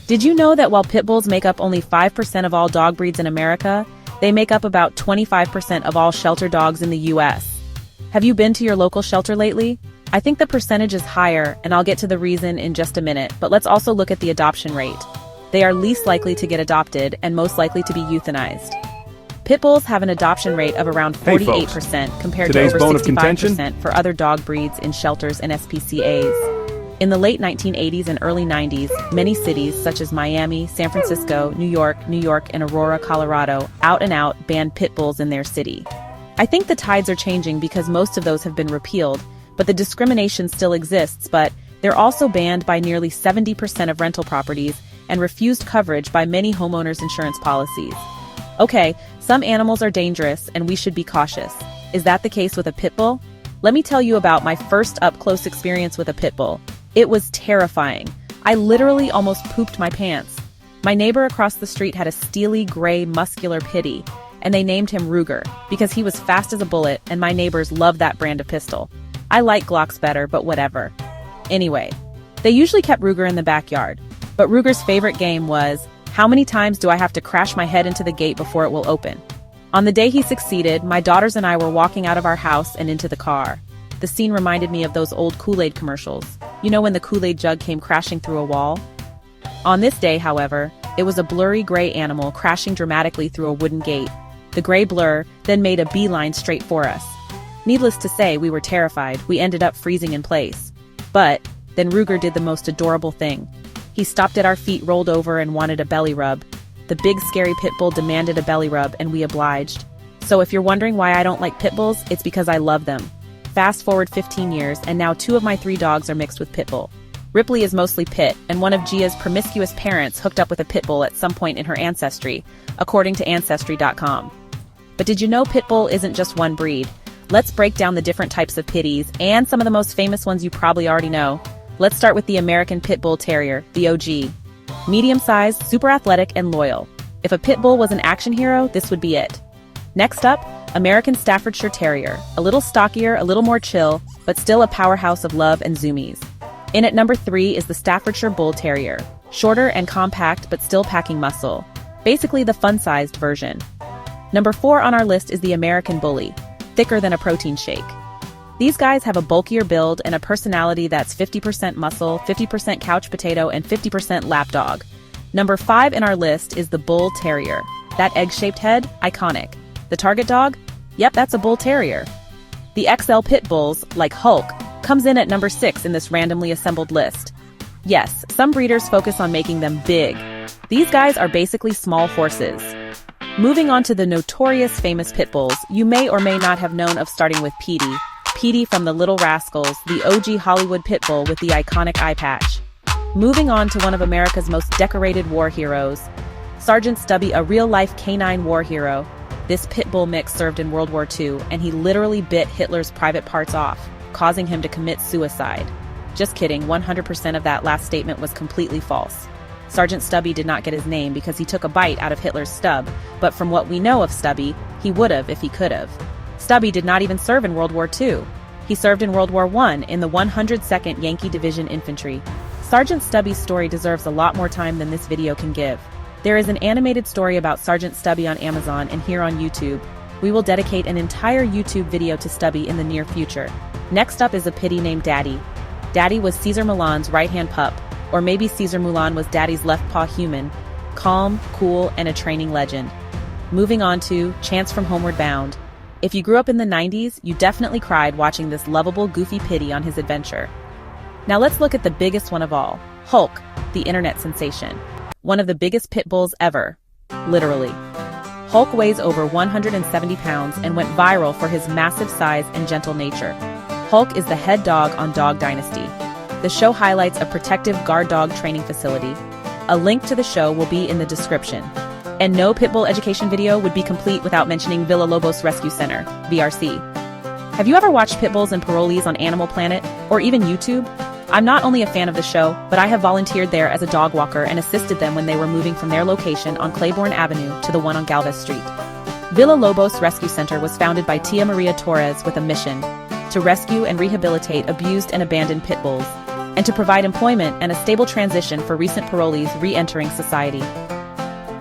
Did you know that while pit bulls make up only 5% of all dog breeds in America, they make up about 25% of all shelter dogs in the US? Have you been to your local shelter lately? I think the percentage is higher, and I'll get to the reason in just a minute, but let's also look at the adoption rate. They are least likely to get adopted and most likely to be euthanized. Pit bulls have an adoption rate of around 48% compared to over 65% for other dog breeds in shelters and SPCAs. In the late 1980s and early 90s, many cities such as Miami, San Francisco, New York, and Aurora, Colorado, out and out banned pit bulls in their city. I think the tides are changing because most of those have been repealed, but the discrimination still exists, but they're also banned by nearly 70% of rental properties and refused coverage by many homeowners' insurance policies. Okay, some animals are dangerous and we should be cautious. Is that the case with a pit bull? Let me tell you about my first up-close experience with a pit bull. It was terrifying. I literally almost pooped my pants. My neighbor across the street had a steely gray muscular Petey, and they named him Ruger because he was fast as a bullet and my neighbors loved that brand of pistol. I like Glocks better, but whatever. Anyway, they usually kept Ruger in the backyard, but Ruger's favorite game was, how many times do I have to crash my head into the gate before it will open? On the day he succeeded, my daughters and I were walking out of our house and into the car. The scene reminded me of those old Kool-Aid commercials. You know when the Kool-Aid jug came crashing through a wall? On this day, however, it was a blurry gray animal crashing dramatically through a wooden gate. The gray blur then made a beeline straight for us. Needless to say, we were terrified. We ended up freezing in place. But then Ruger did the most adorable thing. He stopped at our feet, rolled over, and wanted a belly rub. The big scary pit bull demanded a belly rub, and we obliged. So if you're wondering why I don't like pit bulls, it's because I love them. Fast forward 15 years, and now 2 of my 3 dogs are mixed with pit bull. Ripley is mostly pit, and one of Gia's promiscuous parents hooked up with a pit bull at some point in her ancestry, according to Ancestry.com. But did you know pit bull isn't just one breed? Let's break down the different types of pitties, and some of the most famous ones you probably already know. Let's start with the American Pit Bull Terrier, the OG. Medium-sized, super athletic, and loyal. If a pit bull was an action hero, this would be it. Next up, American Staffordshire Terrier, a little stockier, a little more chill, but still a powerhouse of love and zoomies. In at number 3 is the Staffordshire Bull Terrier, shorter and compact but still packing muscle. Basically the fun-sized version. Number 4 on our list is the American Bully, thicker than a protein shake. These guys have a bulkier build and a personality that's 50% muscle, 50% couch potato, and 50% lapdog. Number 5 in our list is the Bull Terrier. That egg-shaped head, iconic. The target dog? Yep, that's a Bull Terrier. The XL Pit Bulls, like Hulk, comes in at number 6 in this randomly assembled list. Yes, some breeders focus on making them big. These guys are basically small horses. Moving on to the notorious famous pit bulls, you may or may not have known of, starting with Petey. Petey from the Little Rascals, the OG Hollywood pit bull with the iconic eye patch. Moving on to one of America's most decorated war heroes, Sergeant Stubby, a real-life canine war hero. This pit bull mix served in World War II, and he literally bit Hitler's private parts off, causing him to commit suicide. Just kidding, 100% of that last statement was completely false. Sergeant Stubby did not get his name because he took a bite out of Hitler's stub, but from what we know of Stubby, he would have if he could have. Stubby did not even serve in World War II. He served in World War I in the 102nd Yankee Division Infantry. Sergeant Stubby's story deserves a lot more time than this video can give. There is an animated story about Sergeant Stubby on Amazon and here on YouTube. We will dedicate an entire YouTube video to Stubby in the near future. Next up is a pitty named Daddy. Daddy was Cesar Millan's right-hand pup, or maybe Cesar Millan was Daddy's left paw human, calm, cool, and a training legend. Moving on to Chance from Homeward Bound. If you grew up in the 90s, you definitely cried watching this lovable, goofy pitty on his adventure. Now let's look at the biggest one of all, Hulk, the internet sensation. One of the biggest pit bulls ever. Literally. Hulk weighs over 170 pounds and went viral for his massive size and gentle nature. Hulk is the head dog on Dog Dynasty. The show highlights a protective guard dog training facility. A link to the show will be in the description. And no pit bull education video would be complete without mentioning Villalobos Rescue Center, VRC. Have you ever watched pit bulls and parolees on Animal Planet, or even YouTube? I'm not only a fan of the show, but I have volunteered there as a dog walker and assisted them when they were moving from their location on Claiborne Avenue to the one on Galvez Street. Villalobos Rescue Center was founded by Tia Maria Torres with a mission to rescue and rehabilitate abused and abandoned pit bulls. and to provide employment and a stable transition for recent parolees re-entering society.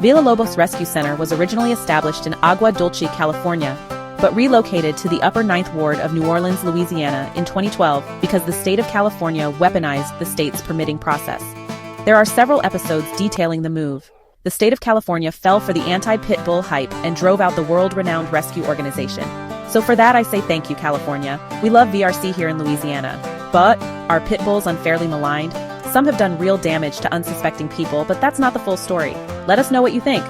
Villalobos Rescue Center was originally established in Agua Dulce, California, but relocated to the Upper Ninth Ward of New Orleans, Louisiana in 2012 because the state of California weaponized the state's permitting process. There are several episodes detailing the move. The state of California fell for the anti-pit bull hype and drove out the world-renowned rescue organization. So for that I say thank you, California. We love VRC here in Louisiana. But, are pit bulls unfairly maligned? Some have done real damage to unsuspecting people, but that's not the full story. Let us know what you think.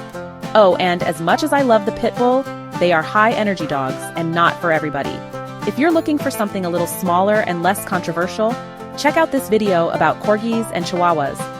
Oh, and as much as I love the pit bull, they are high-energy dogs and not for everybody. If you're looking for something a little smaller and less controversial, check out this video about corgis and chihuahuas.